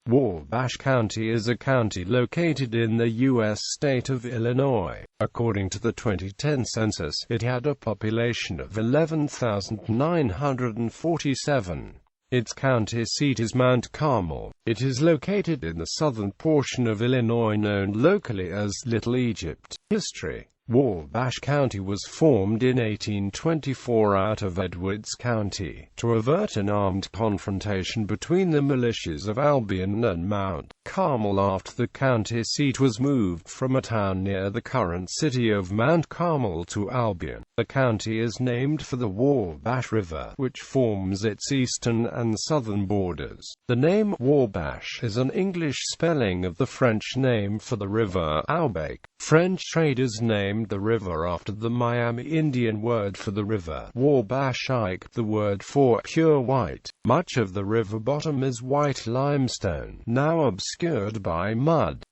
Wabash County is a county located in the U.S. state of Illinois. According to the 2010 census, it had a population of 11,947. Its county seat is Mount Carmel. It is located in the southern portion of Illinois known locally as Little Egypt. History: Wabash County was formed in 1824 out of Edwards County, to avert an armed confrontation between the militias of Albion and Mount Carmel after the county seat was moved from a town near the current city of Mount Carmel to Albion. The county is named for the Wabash River, which forms its eastern and southern borders. The name Wabash is an English spelling of the French name for the river Wabash. French traders named the river after the Miami Indian word for the river, Wabashike, the word for pure white. Much of the river bottom is white limestone, now obscured by mud.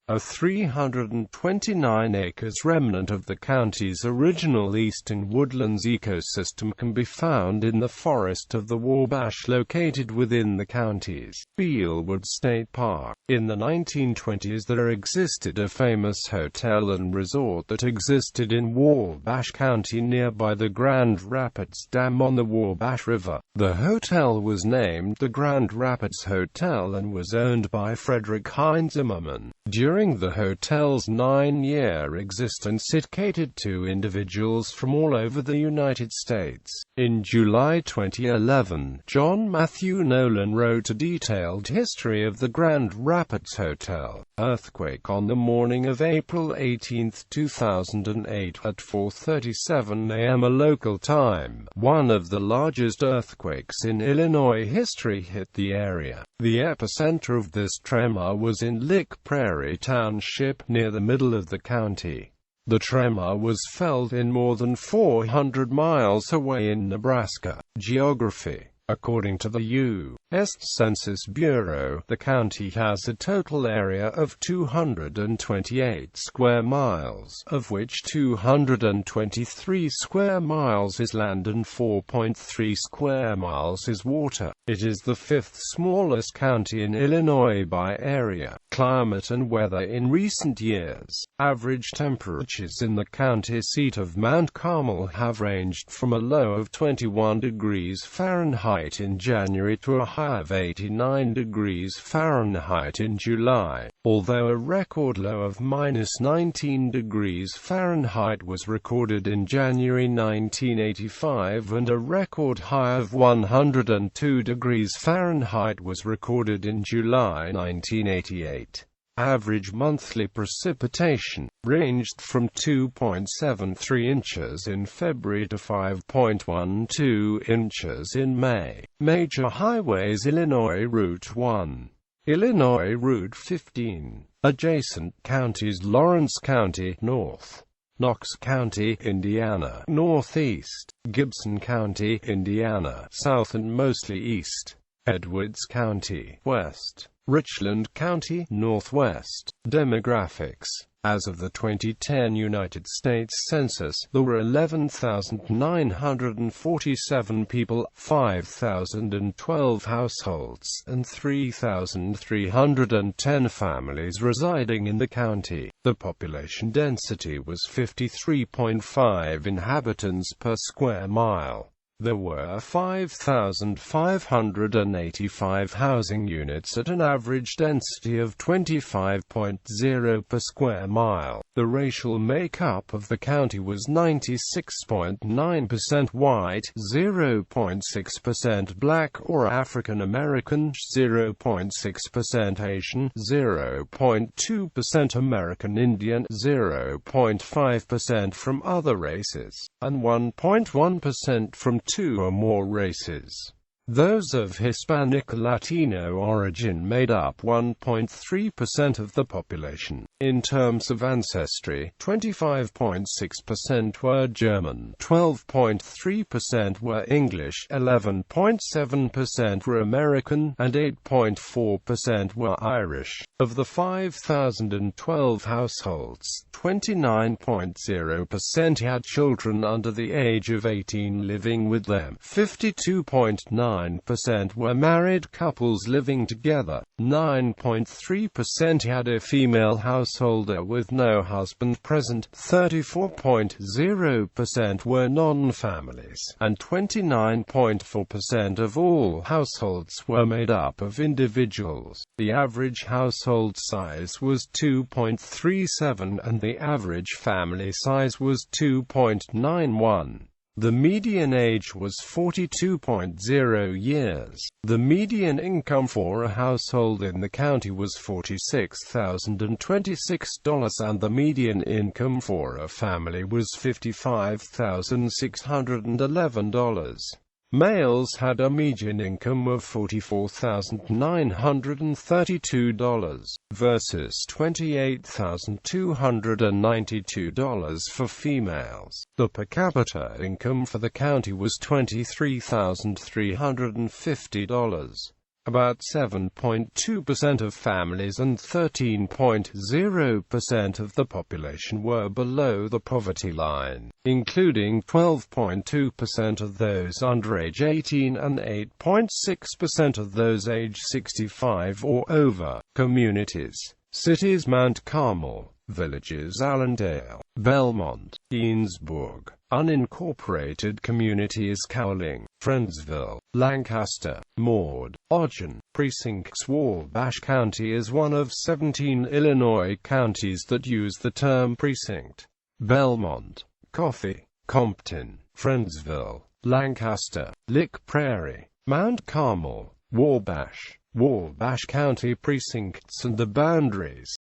A 329 acres remnant of the county's original eastern woodlands ecosystem can be found in the forest of the Wabash located within the county's Beelwood State Park. In the 1920s there existed a famous hotel and resort that existed in Wabash County nearby the Grand Rapids Dam on the Wabash River. The hotel was named the Grand Rapids Hotel and was owned by Frederick Heinz Zimmerman. During the hotel's 9-year existence it catered to individuals from all over the United States. In July 2011, John Matthew Nolan wrote a detailed history of the Grand Rapids Hotel. Earthquake on the morning of April 18, 2008 at 4:37 a.m. local time. One of the largest earthquakes in Illinois history hit the area. The epicenter of this tremor was in Lick Prairie Township, near the middle of the county. The tremor was felt in more than 400 miles away in Nebraska. Geography: according to the U.S. Census Bureau, the county has a total area of 228 square miles, of which 223 square miles is land and 4.3 square miles is water. It is the fifth smallest county in Illinois by area. Climate and weather in recent years. Average temperatures in the county seat of Mount Carmel have ranged from a low of 21 degrees Fahrenheit in January to a high of 89 degrees Fahrenheit in July, although a record low of -19 degrees Fahrenheit was recorded in January 1985 and a record high of 102 degrees Fahrenheit was recorded in July 1988. Average monthly precipitation ranged from 2.73 inches in February to 5.12 inches in May. Major highways: Illinois Route 1, Illinois Route 15. Adjacent counties: Lawrence County, north; Knox County, Indiana, northeast; Gibson County, Indiana, south and mostly east; Edwards County, west; Richland County, northwest. Demographics: as of the 2010 United States Census, there were 11,947 people, 5,012 households, and 3,310 families residing in the county. The population density was 53.5 inhabitants per square mile. There were 5,585 housing units at an average density of 25.0 per square mile. The racial makeup of the county was 96.9% white, 0.6% black or African American, 0.6% Asian, 0.2% American Indian, 0.5% from other races, and 1.1% from 2 or more races. Those of Hispanic-Latino origin made up 1.3% of the population. In terms of ancestry, 25.6% were German, 12.3% were English, 11.7% were American, and 8.4% were Irish. Of the 5,012 households, 29.0% had children under the age of 18 living with them. 52.9% 9% were married couples living together, 9.3% had a female householder with no husband present, 34.0% were non-families, and 29.4% of all households were made up of individuals. The average household size was 2.37 and the average family size was 2.91. The median age was 42.0 years. The median income for a household in the county was $46,026 and the median income for a family was $55,611. Males had a median income of $44,932 versus $28,292 for females. The per capita income for the county was $23,350. About 7.2% of families and 13.0% of the population were below the poverty line, including 12.2% of those under age 18 and 8.6% of those age 65 or over. Communities. Cities: Mount Carmel. Villages: Allendale, Belmont, Eansburg. Unincorporated communities: Cowling, Friendsville, Lancaster, Maud, Ogden. Precincts: Wabash County is one of 17 Illinois counties that use the term precinct. Belmont, Coffee, Compton, Friendsville, Lancaster, Lick Prairie, Mount Carmel, Wabash. Wabash County precincts and the boundaries.